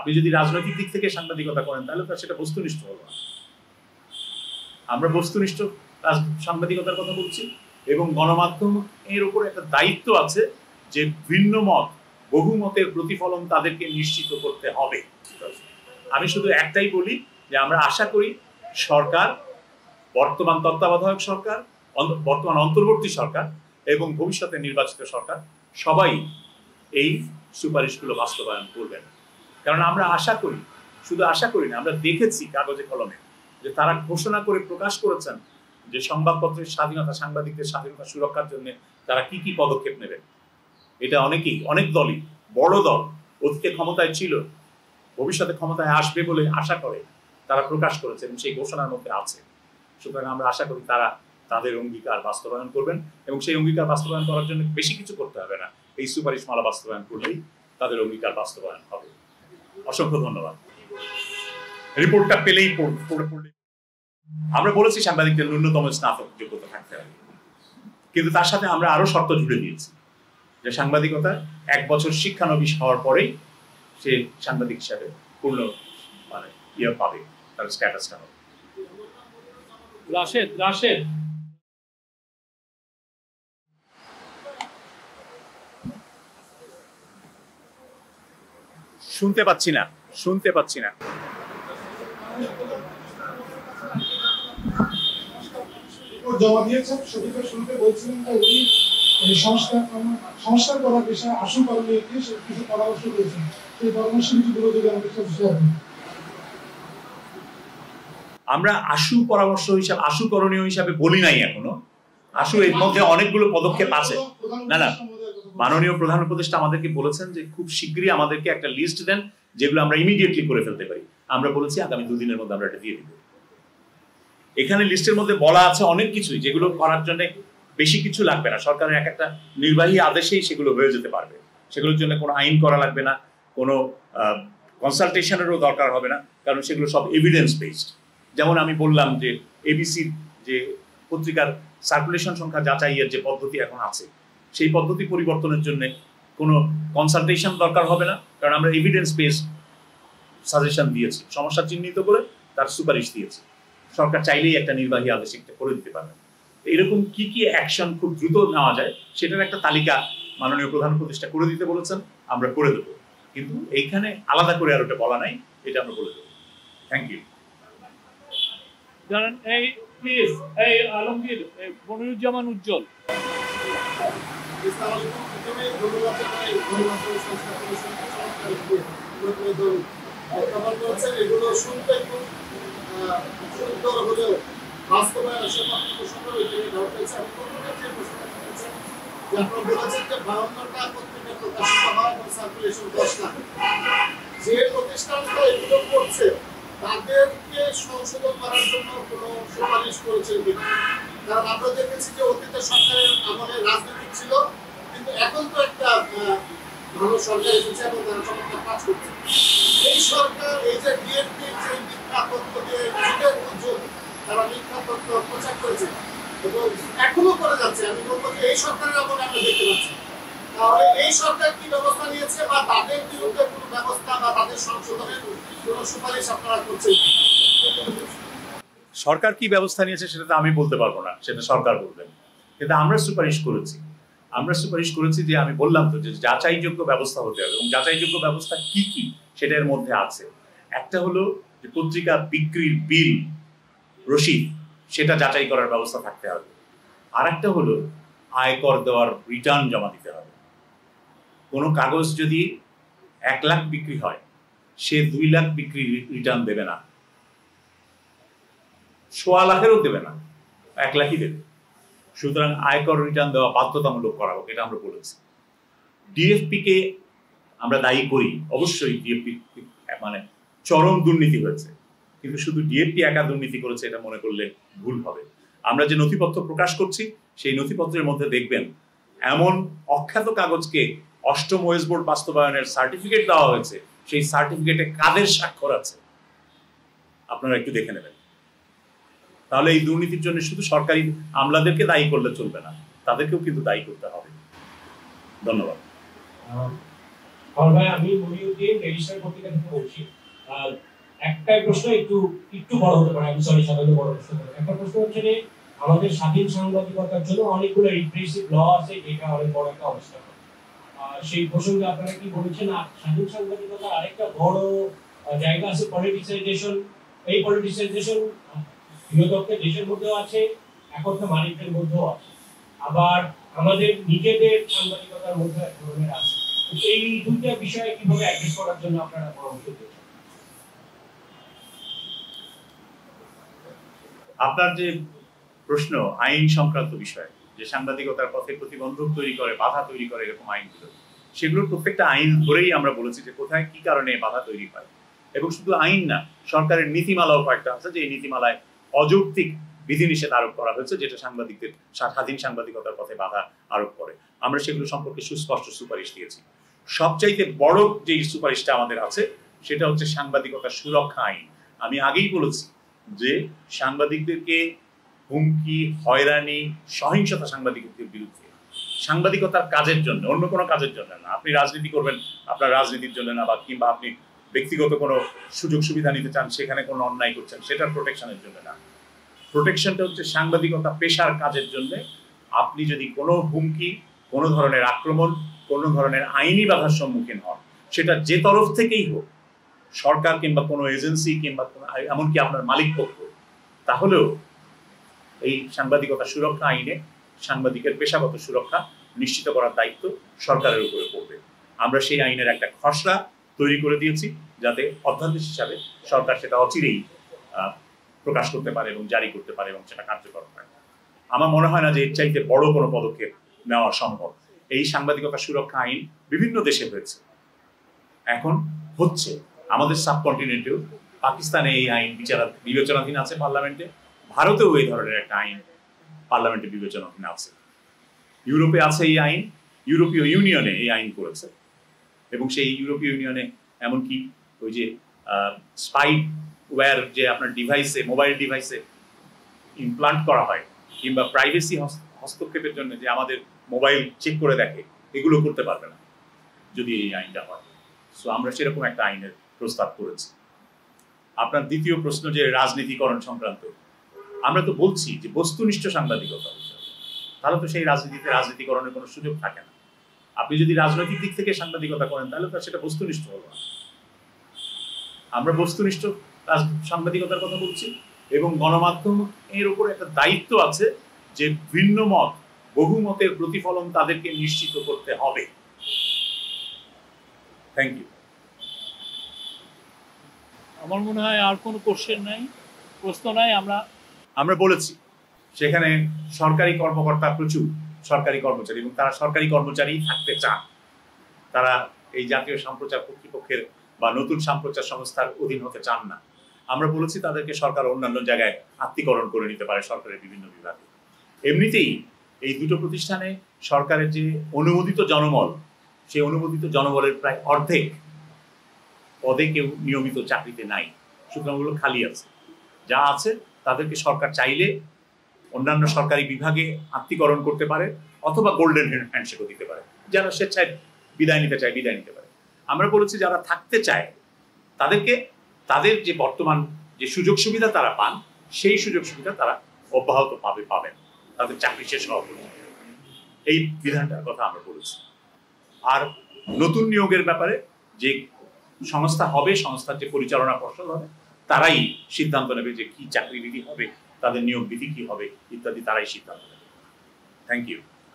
আপনি যদি রাজনৈতিক দিক থেকে সাংবাদিকতা করেন তাহলে তো সেটা বস্তুনিষ্ঠ হলো না। আমরা বস্তুনিষ্ঠ সাংবাদিকতার কথা বলছি, এবং গণমাধ্যমের উপর একটা দায়িত্ব আছে যে ভিন্ন মত বহুমতের প্রতিফলন তাদেরকে নিশ্চিত করতে হবে। আমি শুধু একটাই বলি যে আমরা আশা করি সরকার, বর্তমান তত্ত্বাবধায়ক সরকার, বর্তমান অন্তর্বর্তী সরকার এবং ভবিষ্যতে নির্বাচিত সরকার সবাই এই সুপারিশগুলো বাস্তবায়ন করবেন। কারণ আমরা আশা করি, শুধু আশা করি না, আমরা দেখেছি কাগজে কলমে যে তারা ঘোষণা করে প্রকাশ করেছেন যে সংবাদপত্রের স্বাধীনতা, সাংবাদিকদের স্বাধীনতা সুরক্ষার জন্য তারা কি কি পদক্ষেপ নেবেন। এটা অনেকেই, অনেক দলই, বড় দল অতীতে ক্ষমতায় ছিল, ভবিষ্যতে ক্ষমতায় আসবে বলে আশা করে তারা প্রকাশ করেছে এবং সেই ঘোষণার মধ্যে আছে। সুতরাং আমরা আশা করি তারা তাদের অঙ্গীকার বাস্তবায়ন করবেন, এবং সেই অঙ্গীকার বাস্তবায়ন করার জন্য বেশি কিছু করতে হবে না, এই সুপারিশমালা বাস্তবায়ন করলেই তাদের অঙ্গীকার বাস্তবায়ন হবে। অসংখ্য ধন্যবাদ। রিপোর্টটা পেলেই পড়লে আমরা বলেছি সাংবাদিকদের ন্যূনতম স্নাতক যোগ্যতা থাকতে হবে, কিন্তু তার সাথে আমরা আরো শর্ত জুড়ে দিয়েছি যে সাংবাদিকতা 1 বছর শিক্ষানবিশ হওয়ার পরেই সে সাংবাদিক হিসাবে পূর্ণ পাবে, তার স্ট্যাটাসটা হবে। রাশেদ শুনতে পাচ্ছি না। জমা দিয়েছেন, শুরুতে বলছিলেন উনি সংস্কার করার বিষয়ে আশু করণীয় কিছু পরামর্শ দিয়েছেন, সেই পরামর্শ কিছুগুলো যদি আমাদের সাথে শেয়ার করেন। আমরা আশু করণীয় হিসাবে বলি নাই এখনো। এর মধ্যে অনেকগুলো পদক্ষেপ আছে। না, মাননীয় প্রধান উপদেষ্টা আমাদেরকে বলেছেন যে খুব শীঘ্রই আমাদেরকে একটা লিস্ট দেন যেগুলো আমরা ইমিডিয়েটলি করে ফেলতে পারি। আমরা বলেছি আগামী 2 দিনের মধ্যে আমরা এটা দিয়ে দিব। এখানে লিস্টের মধ্যে বলা আছে অনেক কিছুই, যেগুলো করার জন্য বেশি কিছু লাগবে না, সরকারের একটা নির্বাহী আদেশেই সেগুলো হয়ে যেতে পারবে। সেগুলোর জন্য কোনো আইন করা লাগবে না, কোনো কনসালটেশনেরও দরকার হবে না, কারণ সেগুলো সব এভিডেন্স বেসড। যেমন আমি বললাম যে এবিসির যে পত্রিকার সার্কুলেশন সংখ্যা যাচাইয়ের যে পদ্ধতি এখন আছে, সেই পদ্ধতি পরিবর্তনের জন্য কোনো কনসালটেশন দরকার হবে না, কারণ আমরা এভিডেন্স বেসড সাজেশন দিয়েছি, সমস্যা চিহ্নিত করে তার সুপারিশ দিয়েছি। সরকার চাইলেই একটা নির্বাহী আদেশ করে দিতে পারবে। এরকম কি কি অ্যাকশন খুব দ্রুত নেওয়া যায় সেটার একটা তালিকা মাননীয় প্রধান উপদেষ্টা করে দিতে বলেছেন, আমরা করে দেবো। কিন্তু এইখানে আলাদা করে আর ওটা বলা নাই, এটা আমরা বলে দেবো। Thank you. আলমগীর, মনিরুজ্জামান উজ্জ্বল। এগুলো শুনতে খুব সুন্দর হলেও বাস্তবায়ন বলেছেন যে 52টা পত্রিকা প্রকাশিত হয় এবং সার্কুলেশন 10 লাখ। যে প্রতিষ্ঠানটা এগুলো করছে তাদেরকে সংশোধন করার জন্য কোনো সুপারিশ করেছেন কিনা? কারণ আমরা দেখেছি যে অতীতের সরকারের আমলে রাজনৈতিক ছিল, কিন্তু এখন তো একটা ভালো সরকার এসেছে এবং তারা চমৎকার কাজ করছে। এই সরকার এই যে ডিএমপির যে মিথ্যা তথ্য দিয়ে নিজেদের উদ্যোগ তারা মিথ্যা তথ্য প্রচার করেছে এবং এখনো করে যাচ্ছে, আমি বলবো যে এই সরকারের আমলে আমরা দেখতে পাচ্ছি। তাহলে এই সরকার কি ব্যবস্থা নিয়েছে বা তাদের বিরুদ্ধে কোনো ব্যবস্থা বা তাদের সংশোধনের কোনো সুপারিশ আপনারা করছেন? সরকার কি ব্যবস্থা নিয়েছে সেটা তো আমি বলতে পারবো না, সেটা সরকার বলবেন। কিন্তু আমরা সুপারিশ করেছি যে আমি বললাম তো যে যাচাইযোগ্য ব্যবস্থা হতে হবে, এবং যাচাইযোগ্য ব্যবস্থা কি কি সেটার মধ্যে আছে। একটা হলো যে পত্রিকা বিক্রির বিল, রসিদ, সেটা যাচাই করার ব্যবস্থা থাকতে হবে। আর একটা হলো আয়কর দেওয়ার রিটার্ন জমা দিতে হবে। কোনো কাগজ যদি 1 লাখ বিক্রি হয়, সে 2 লাখ বিক্রি রিটার্ন দেবে না, 1.25 লাখেরও দেবে না, 1 লাখই দেবে। সুতরাং আয়কর রিটার্ন দেওয়া বাধ্যতামূলক করা হোক, এটা আমরা বলেছি। ডিএফপি কে আমরা দায়ী করি, অবশ্যই ডিএফপি মানে চরম দুর্নীতি হয়েছে, কিন্তু শুধু ডিএফপি একা দুর্নীতি করেছে এটা মনে করলে ভুল হবে। আমরা যে নথিপত্র প্রকাশ করছি সেই নথিপত্রের মধ্যে দেখবেন এমন অখ্যাত কাগজকে 8ম ওয়েজ বোর্ড বাস্তবায়নের সার্টিফিকেট দেওয়া হয়েছে, সেই সার্টিফিকেটে কাদের স্বাক্ষর আছে আপনারা একটু দেখে নেবেন। তাহলে এই দুর্নীতির জন্য শুধু সরকারি আমলাদেরকে দায়ী করলে চলবে না, তাদেরকেও কিন্তু দায়ী করতে হবে। ধন্যবাদ। ভাই, আমি মহিউদ্দিন রেজিস্টার পত্রিকা থেকে বলছি। একটাই প্রশ্ন একটু একটু বড় হতে পারে, আমি সরি সাধারণ বড় প্রশ্ন করবো। একটা প্রশ্ন হচ্ছে যে আমাদের স্বাধীন সাংবাদিকতার জন্য অনেকগুলো রিপ্রেসিভ ল আছে, যেটা অনেক বড় একটা অবস্থা। সেই প্রসঙ্গে আপনারা কি বলেছেন? আর স্বাধীন সাংবাদিকতার আরেকটা বড় জায়গা আছে পলিটিসাইজেশন। এই পলিটিসাইজেশন বৃহত্তর দেশের মধ্যেও আছে, একত্র মালিকদের মধ্যেও আছে, আবার আমাদের নিজেদের সাংবাদিকতার মধ্যে এক ধরনের আছে। এই দুইটা বিষয়ে কিভাবে অ্যাড্রেস করার জন্য আপনারা পরামর্শ দিচ্ছেন? আপনার যে প্রশ্ন আইন সংক্রান্ত বিষয়, যে সাংবাদিকতার পথে প্রতিবন্ধক তৈরি করে, বাধা তৈরি করে এরকম আইনগুলো, সেগুলোর প্রত্যেকটা আইন ধরেই আমরা বলেছি যে কোথায় কি কারণে বাধা তৈরি হয়। এবং শুধু আইন না, সরকারের নীতিমালাও কয়েকটা আছে যে এই নীতিমালায় অযৌক্তিক বিধিনিষেধ আরোপ করা হয়েছে, যেটা সাংবাদিকদের স্বাধীন সাংবাদিকতার পথে বাধা আরোপ করে। আমরা সেগুলো সম্পর্কে সুস্পষ্ট সুপারিশ দিয়েছি। সবচাইতে বড় যে সুপারিশটা আমাদের আছে সেটা হচ্ছে সাংবাদিকতা সুরক্ষা আইন। আমি আগেই বলেছি যে সাংবাদিকদেরকে হুমকি, হয়রানি, সহিংসতা সাংবাদিকদের বিরুদ্ধে, সাংবাদিকতার কাজের জন্য, অন্য কোনো কাজের জন্য না। আপনি রাজনীতি করবেন আপনার রাজনীতির জন্য না, বা কিংবা আপনি ব্যক্তিগত কোনো সুযোগ সুবিধা নিতে চান, সেখানে কোনো অন্যায় করছেন, সেটার প্রোটেকশনের জন্য না। প্রোটেকশনটা হচ্ছে সাংবাদিকতা পেশার কাজের জন্য। আপনি যদি কোনো হুমকি, কোনো ধরনের আক্রমণ, কোনো ধরনের আইনি বাধার সম্মুখীন হন, সেটা যে তরফ থেকেই হোক, সরকার কিংবা কোনো এজেন্সি কিংবা এমনকি আপনার মালিক পক্ষ, তাহলেও এই সাংবাদিকতা সুরক্ষা আইনে সাংবাদিকের পেশাগত সুরক্ষা নিশ্চিত করার দায়িত্ব সরকারের উপরে পড়বে। আমরা সেই আইনের একটা খসড়া তৈরি করে দিয়েছি, যাতে অধ্যাদেশ হিসাবে সরকার সেটা অচিরেই প্রকাশ করতে পারে এবং জারি করতে পারে এবং সেটা কার্যকর হয়। আমার মনে হয় না যে এর চাইতে বড় কোনো পদক্ষেপ নেওয়া সম্ভব। এই সাংবাদিকতা সুরক্ষা আইন বিভিন্ন দেশে হয়েছে, এখন হচ্ছে আমাদের সাবকন্টিনেন্টেও। পাকিস্তানে এই আইন বিবেচনাধীন আছে পার্লামেন্টে, ভারতেও এই ধরনের একটা আইন পার্লামেন্টে বিবেচনাধীন আছে, ইউরোপে আছে এই আইন, ইউরোপীয় ইউনিয়নে এই আইন করেছে। এবং সেই ইউরোপীয় ইউনিয়নে এমনকি ওই যে স্পাইওয়্যার যে আপনার ডিভাইসে, মোবাইল ডিভাইসে ইমপ্লান্ট করা হয়, কিংবা প্রাইভেসি হস্তক্ষেপের জন্য যে আমাদের মোবাইল চেক করে দেখে, এগুলো করতে পারবে না যদি এই আইনটা হয়। সো আমরা সেরকম একটা আইনের প্রস্তাব করেছি। আপনার দ্বিতীয় প্রশ্ন যে রাজনীতিকরণ সংক্রান্ত, আমরা তো বলছি যে বস্তুনিষ্ঠ সাংবাদিকতা, তাহলে তো সেই রাজনীতিকরণের কোনো সুযোগ থাকে না। আপনি যদি রাজনৈতিক দিক থেকে সাংবাদিকতা করেন তাহলে তো সেটা বস্তুনিষ্ঠ হবে না। আমরা বস্তুনিষ্ঠ সাংবাদিকতার কথা বলছি, এবং গণমাধ্যম এর উপর একটা দায়িত্ব আছে যে ভিন্ন মত, বহুমতের প্রতিফলন তাদেরকে নিশ্চিত করতে হবে। Thank you. আমার মনে হয় আর কোনো কোশ্চেন নাই, প্রশ্ন নাই। আমরা বলেছি সেখানে সরকারি কর্মকর্তা প্রচুর, সরকারি কর্মচারী, এবং তারা সরকারি কর্মচারী থাকতে চান। তারা এই জাতীয় সম্প্রচার কর্তৃপক্ষের বা নতুন সম্প্রচার সংস্থার অধীন হতে চান না। আমরা বলেছি তাদেরকে সরকার অন্যান্য জায়গায় আত্মীকরণ করে নিতে পারে, সরকারের বিভিন্ন বিভাগে। এমনিতেই এই দুটো প্রতিষ্ঠানে সরকারের যে অনুমোদিত জনবল, সেই অনুমোদিত জনবলের প্রায় অর্ধেক পদে কেউ নিয়মিত চাকরিতে নাই, সুতরাং ওগুলো খালি আছে। যা আছে তাদেরকে সরকার চাইলে অন্যান্য সরকারি বিভাগে আত্মীকরণ করতে পারে, অথবা গোল্ডেন হ্যান্ডশেকও দিতে পারে। যারা স্বেচ্ছায় বিদায় নিতে চায় বিদায় নিতে পারে। আমরা বলেছি যারা থাকতে চায় তাদেরকে তাদের যে বর্তমান যে সুযোগ সুবিধা তারা পান, সেই সুযোগ সুবিধা তারা অব্যাহত পাবেন, তাদের চাকরি শেষ হওয়া পর্যন্ত। এই বিধানটার কথা আমরা বলেছি। আর নতুন নিয়োগের ব্যাপারে যে সংস্থা হবে, সংস্থার যে পরিচালনা পর্ষদ হবে, তারাই সিদ্ধান্ত নেবে যে কি চাকরি বিধি হবে, তাদের নিয়োগ বিধি কি হবে ইত্যাদি, তারাই সিদ্ধান্ত নেবে। Thank you.